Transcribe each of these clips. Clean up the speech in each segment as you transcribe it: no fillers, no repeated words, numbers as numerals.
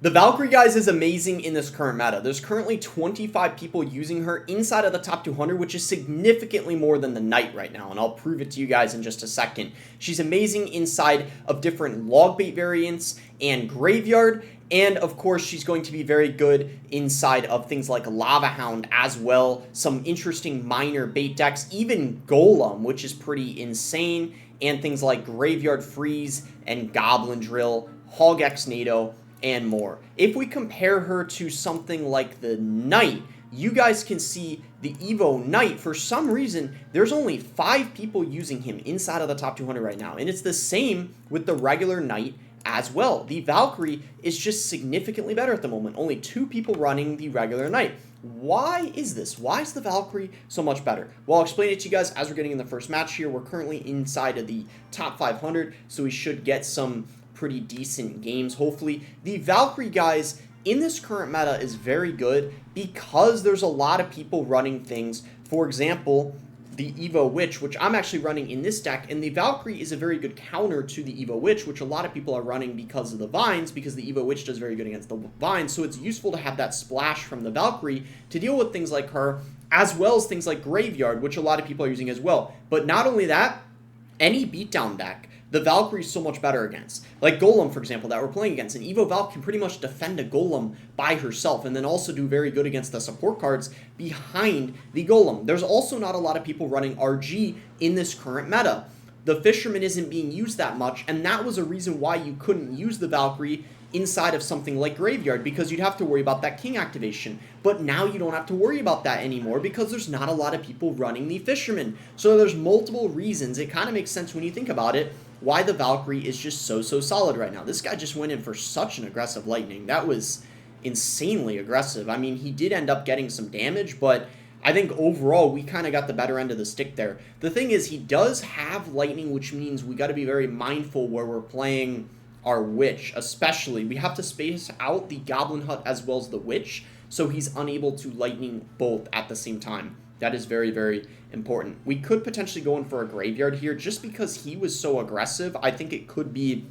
The Valkyrie, guys, is amazing in this current meta. There's currently 25 people using her inside of the top 200, which is significantly more than the Knight right now, and I'll prove it to you guys in just a second. She's amazing inside of different log bait variants and graveyard, and of course she's going to be very good inside of things like Lava Hound as well, some interesting minor bait decks, even Golem, which is pretty insane, and things like Graveyard Freeze and Goblin Drill, Hog X NATO, and more. If we compare her to something like the Knight, you guys can see the Evo Knight, for some reason, there's only 5 people using him inside of the top 200 right now, and it's the same with the regular Knight as well. The Valkyrie is just significantly better at the moment, only 2 people running the regular Knight. Why is this? Why is the Valkyrie so much better? Well, I'll explain it to you guys as we're getting in the first match here. We're currently inside of the top 500, so we should get some pretty decent games, hopefully. The Valkyrie, guys, in this current meta is very good because there's a lot of people running things. For example, the Evo Witch, which I'm actually running in this deck, and the Valkyrie is a very good counter to the Evo Witch, which a lot of people are running because of the Vines, because the Evo Witch does very good against the Vines, so it's useful to have that splash from the Valkyrie to deal with things like her, as well as things like Graveyard, which a lot of people are using as well. But not only that, any beatdown deck, the Valkyrie is so much better against. Like Golem, for example, that we're playing against. An Evo Valk can pretty much defend a Golem by herself and then also do very good against the support cards behind the Golem. There's also not a lot of people running RG in this current meta. The Fisherman isn't being used that much, and that was a reason why you couldn't use the Valkyrie inside of something like Graveyard, because you'd have to worry about that King activation. But now you don't have to worry about that anymore because there's not a lot of people running the Fisherman. So there's multiple reasons. It kind of makes sense when you think about it why the Valkyrie is just so solid right now. This guy just went in for such an aggressive lightning. That was insanely aggressive. I mean, he did end up getting some damage, but I think overall we kind of got the better end of the stick there. The thing is, he does have lightning, which means we got to be very mindful where we're playing our Witch, especially. We have to space out the Goblin Hut as well as the Witch, so he's unable to lightning both at the same time. That is very, very important. We could potentially go in for a Graveyard here just because he was so aggressive. I think it could be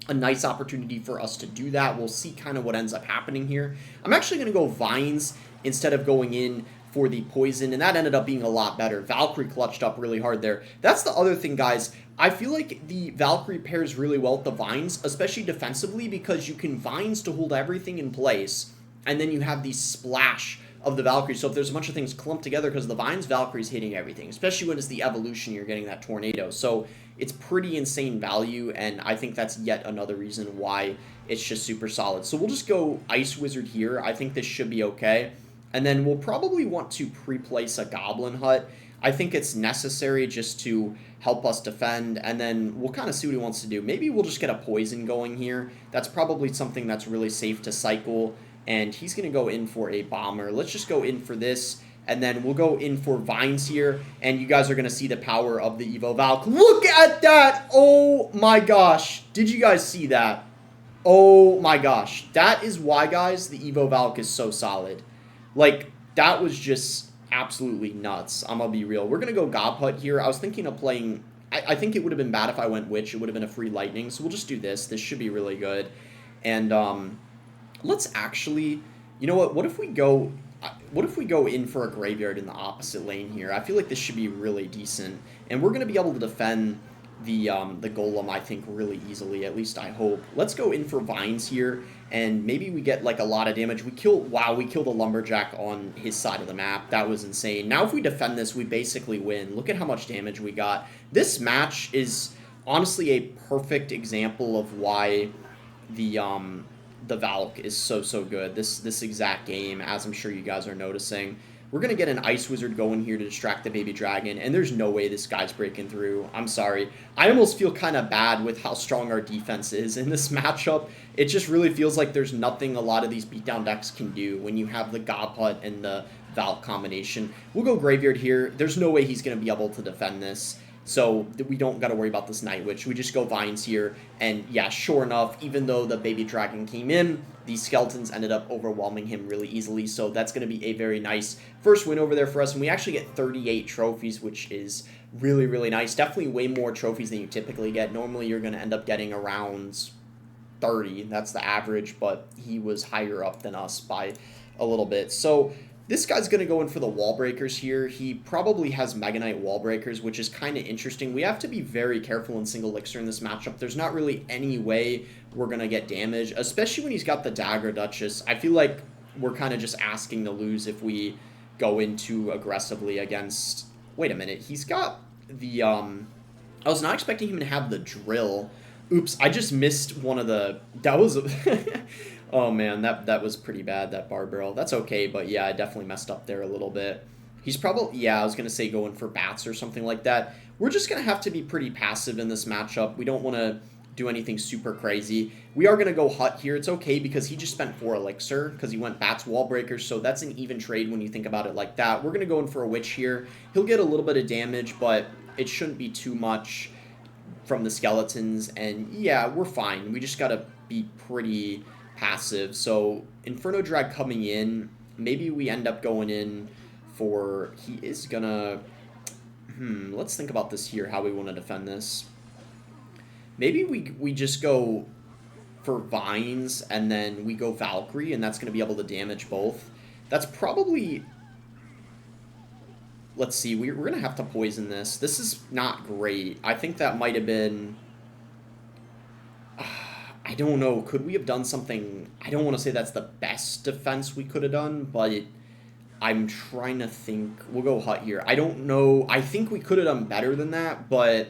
a nice opportunity for us to do that. We'll see kind of what ends up happening here. I'm actually going to go Vines instead of going in for the Poison, and that ended up being a lot better. Valkyrie clutched up really hard there. That's the other thing, guys. I feel like the Valkyrie pairs really well with the Vines, especially defensively, because you can Vines to hold everything in place, and then you have the splash of the Valkyrie. So if there's a bunch of things clumped together because of the Vines, Valkyrie's hitting everything, especially when it's the evolution, you're getting that tornado. So it's pretty insane value, and I think that's yet another reason why it's just super solid. So we'll just go Ice Wizard here. I think this should be okay. And then we'll probably want to pre-place a Goblin Hut. I think it's necessary just to help us defend, and then we'll kind of see what he wants to do. Maybe we'll just get a Poison going here. That's probably something that's really safe to cycle, and he's going to go in for a Bomber. Let's just go in for this, and then we'll go in for Vines here, and you guys are going to see the power of the Evo Valk. Look at that! Oh my gosh. Did you guys see that? Oh my gosh. That is why, guys, the Evo Valk is so solid. Like, that was just absolutely nuts. I'm going to be real. We're going to go Gob Hut here. I was thinking of playing... I think it would have been bad if I went Witch. It would have been a free Lightning. So we'll just do this. This should be really good. And let's actually... You know what? What if we go in for a Graveyard in the opposite lane here? I feel like this should be really decent. And we're going to be able to defend the Golem, I think, really easily. At least I hope. Let's go in for Vines here, and maybe we get like a lot of damage. We killed a Lumberjack on his side of the map. That was insane. Now if we defend this, we basically win. Look at how much damage we got. This match is honestly a perfect example of why the Valk is so good. This exact game, as I'm sure you guys are noticing. We're going to get an Ice Wizard going here to distract the Baby Dragon, and there's no way this guy's breaking through. I'm sorry. I almost feel kind of bad with how strong our defense is in this matchup. It just really feels like there's nothing a lot of these beatdown decks can do when you have the Gob Hut and the Valk combination. We'll go Graveyard here. There's no way he's going to be able to defend this. So we don't got to worry about this Night Witch. We just go Vines here. And yeah, sure enough, even though the Baby Dragon came in, these Skeletons ended up overwhelming him really easily. So that's going to be a very nice first win over there for us. And we actually get 38 trophies, which is really nice. Definitely way more trophies than you typically get. Normally you're going to end up getting around 30. That's the average, but he was higher up than us by a little bit. So this guy's going to go in for the wall breakers here. He probably has Mega Knight wall breakers, which is kind of interesting. We have to be very careful in single elixir in this matchup. There's not really any way we're going to get damage, especially when he's got the Dagger Duchess. I feel like we're kind of just asking to lose if we go in too aggressively against... Wait a minute. He's got the... I was not expecting him to have the drill. Oops, I just missed one of the... That was... Oh man, that was pretty bad, that bar barrel. That's okay, but yeah, I definitely messed up there a little bit. He's probably... Yeah, I was going to say going for bats or something like that. We're just going to have to be pretty passive in this matchup. We don't want to do anything super crazy. We are going to go Hut here. It's okay because he just spent 4 elixir because he went bats, wall breakers, so that's an even trade when you think about it like that. We're going to go in for a witch here. He'll get a little bit of damage, but it shouldn't be too much from the skeletons, and yeah, we're fine. We just got to be pretty passive. So Inferno Drag coming in, maybe we end up going in for... He is going to... let's think about this here, how we want to defend this. Maybe we just go for Vines, and then we go Valkyrie, and that's going to be able to damage both. That's probably... Let's see, we're going to have to poison this. This is not great. I think that might have been... I don't know. Could we have done something... I don't want to say that's the best defense we could have done, but I'm trying to think. We'll go Hut here. I don't know. I think we could have done better than that, but...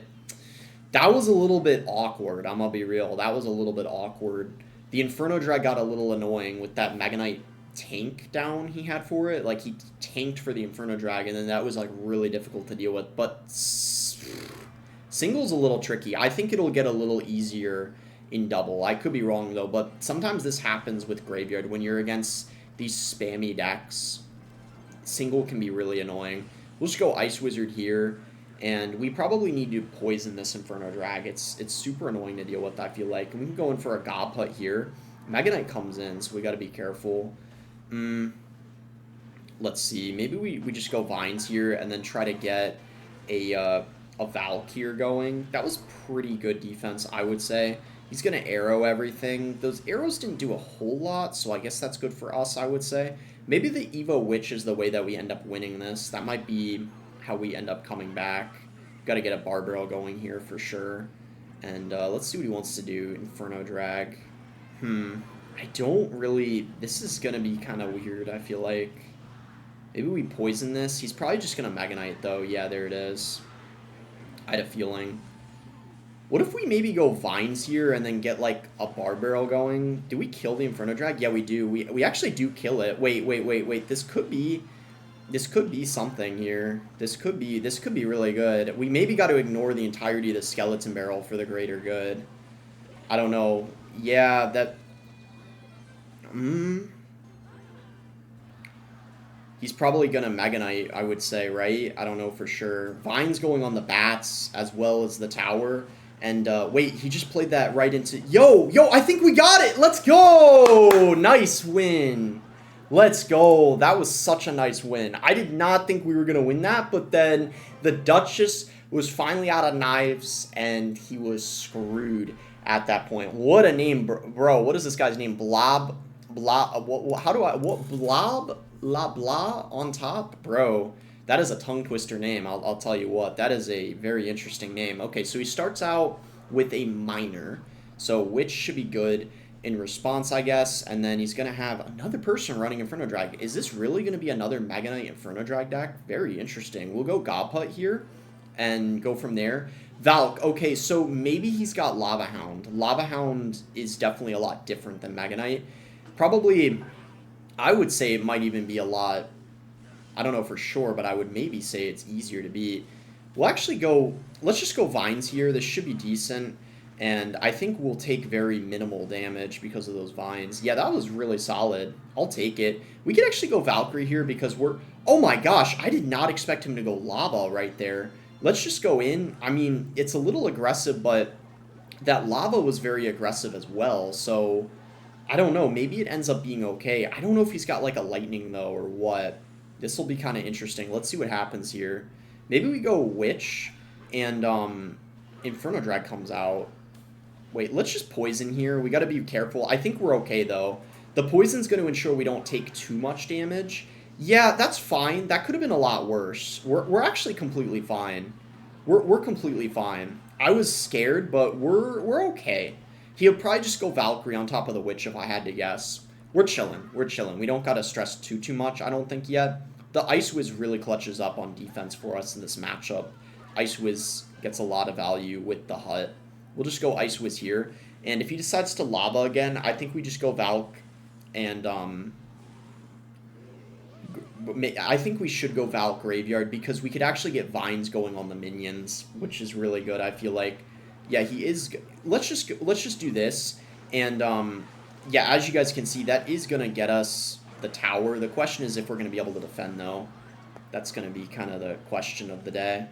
That was a little bit awkward, I'm going to be real. That was a little bit awkward. The Inferno Drag got a little annoying with that Mega Knight tank down he had for it. Like, he tanked for the Inferno Drag, and then that was, like, really difficult to deal with. But single's a little tricky. I think it'll get a little easier in double. I could be wrong, though, but sometimes this happens with Graveyard. When you're against these spammy decks, single can be really annoying. We'll just go Ice Wizard here. And we probably need to poison this Inferno Drag. It's super annoying to deal with, I feel like. And we can go in for a Gob Hut here. Mega Knight comes in, so we got to be careful. Let's see. Maybe we just go Vines here and then try to get a Valkyrie going. That was pretty good defense, I would say. He's going to arrow everything. Those arrows didn't do a whole lot, so I guess that's good for us, I would say. Maybe the Evo Witch is the way that we end up winning this. That might be... how we end up coming back. Got to get a bar barrel going here for sure. And let's see what he wants to do. Inferno Drag. I don't really... This is going to be kind of weird, I feel like. Maybe we poison this. He's probably just going to Mega Knight, though. Yeah, there it is. I had a feeling. What if we maybe go Vines here and then get, like, a bar barrel going? Do we kill the Inferno Drag? Yeah, we do. We actually do kill it. Wait. This could be... This could be something here. This could be really good. We maybe got to ignore the entirety of the skeleton barrel for the greater good. I don't know. Yeah, that... He's probably going to Mega Knight, I would say, right? I don't know for sure. Vine's going on the bats as well as the tower. And, wait, he just played that right into... Yo, I think we got it! Let's go! Nice win. Let's go. That was such a nice win. I did not think we were going to win that, but then the Duchess was finally out of knives, and he was screwed at that point. What a name, bro. What is this guy's name? Blob? Blob? La on top? Bro, that is a tongue twister name. I'll tell you what. That is a very interesting name. Okay, so he starts out with a minor, so which should be good in response, I guess, and then he's going to have another person running Inferno Drag. Is this really going to be another Mega Knight Inferno Drag deck? Very interesting. We'll go Gob Hut here and go from there. Valk, okay, so maybe he's got Lava Hound. Lava Hound is definitely a lot different than Mega Knight. Probably, I would say it might even be a lot, I don't know for sure, but I would maybe say it's easier to beat. We'll actually go, let's just go Vines here. This should be decent. And I think we'll take very minimal damage because of those Vines. Yeah, that was really solid. I'll take it. We could actually go Valkyrie here because we're... Oh my gosh, I did not expect him to go Lava right there. Let's just go in. I mean, it's a little aggressive, but that Lava was very aggressive as well. So, I don't know. Maybe it ends up being okay. I don't know if he's got like a Lightning, though, or what. This will be kind of interesting. Let's see what happens here. Maybe we go Witch and Inferno Drag comes out. Wait, let's just poison here. We got to be careful. I think we're okay, though. The poison's going to ensure we don't take too much damage. Yeah, that's fine. That could have been a lot worse. We're actually completely fine. We're completely fine. I was scared, but we're okay. He'll probably just go Valkyrie on top of the Witch if I had to guess. We're chilling. We're chilling. We don't got to stress too much, I don't think, yet. The Ice Wiz really clutches up on defense for us in this matchup. Ice Wiz gets a lot of value with the Hut. We'll just go Ice Wiz here. And if he decides to Lava again, I think we just go Valk. And, I think we should go Valk Graveyard because we could actually get Vines going on the minions, which is really good, I feel like. Yeah, he is... Let's just do this. And, yeah, as you guys can see, that is going to get us the tower. The question is if we're going to be able to defend, though. That's going to be kind of the question of the day.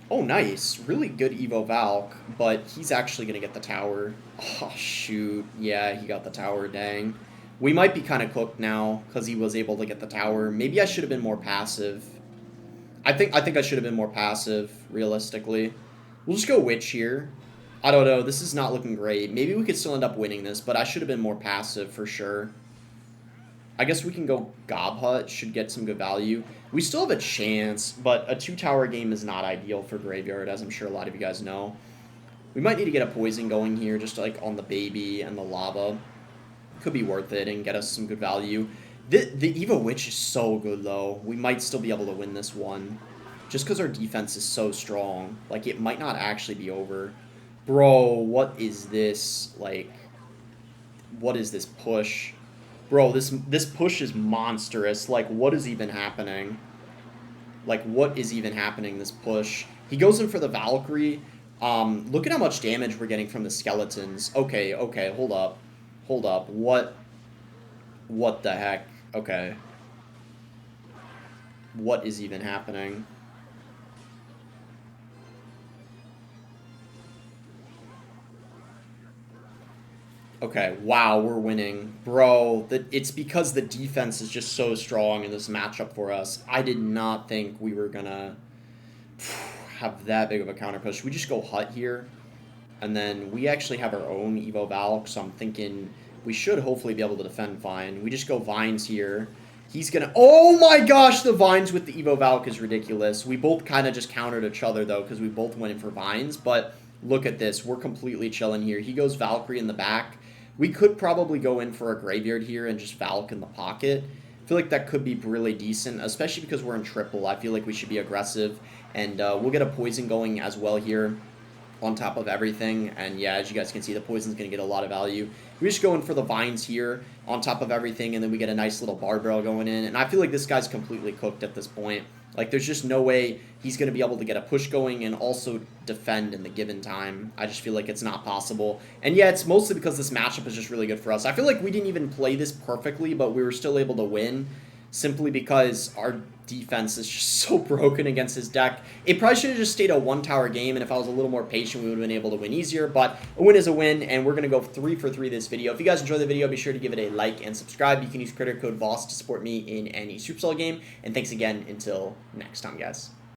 Oh, nice. Really good Evo Valk, but he's actually going to get the tower. Oh, shoot. Yeah, he got the tower, dang. We might be kind of cooked now because he was able to get the tower. Maybe I should have been more passive. I think I should have been more passive, realistically. We'll just go Witch here. I don't know. This is not looking great. Maybe we could still end up winning this, but I should have been more passive for sure. I guess we can go Gob Hut. Should get some good value. We still have a chance, but a 2-tower game is not ideal for Graveyard, as I'm sure a lot of you guys know. We might need to get a Poison going here, just like on the Baby and the Lava. Could be worth it and get us some good value. The Evo Witch is so good, though. We might still be able to win this one. Just because our defense is so strong. Like, it might not actually be over. Bro, what is this? Like, what is this push? Bro, this push is monstrous. Like, what is even happening? Like, what is even happening, this push? He goes in for the Valkyrie. Look at how much damage we're getting from the skeletons. Okay, hold up. Hold up. What the heck? Okay. What is even happening? Okay, wow, we're winning. Bro, it's because the defense is just so strong in this matchup for us. I did not think we were gonna have that big of a counter push. We just go Hut here, and then we actually have our own Evo Valk, so I'm thinking we should hopefully be able to defend fine. We just go Vines here. He's gonna... Oh my gosh, the Vines with the Evo Valk is ridiculous. We both kind of just countered each other, though, because we both went in for Vines, but look at this. We're completely chilling here. He goes Valkyrie in the back. We could probably go in for a Graveyard here and just Valk in the pocket. I feel like that could be really decent, especially because we're in triple. I feel like we should be aggressive, and we'll get a Poison going as well here on top of everything. And yeah, as you guys can see, the Poison's going to get a lot of value. We just go in for the Vines here on top of everything, and then we get a nice little Barbell going in. And I feel like this guy's completely cooked at this point. Like, there's just no way he's going to be able to get a push going and also defend in the given time. I just feel like it's not possible. And yeah, it's mostly because this matchup is just really good for us. I feel like we didn't even play this perfectly, but we were still able to win simply because our defense is just so broken against his deck. It probably should have just stayed a 1-tower game, and if I was a little more patient, we would have been able to win easier, but a win is a win, and we're going to go 3 for 3 this video. If you guys enjoyed the video, be sure to give it a like and subscribe. You can use creator code VOSS to support me in any Supercell game, and thanks again until next time, guys.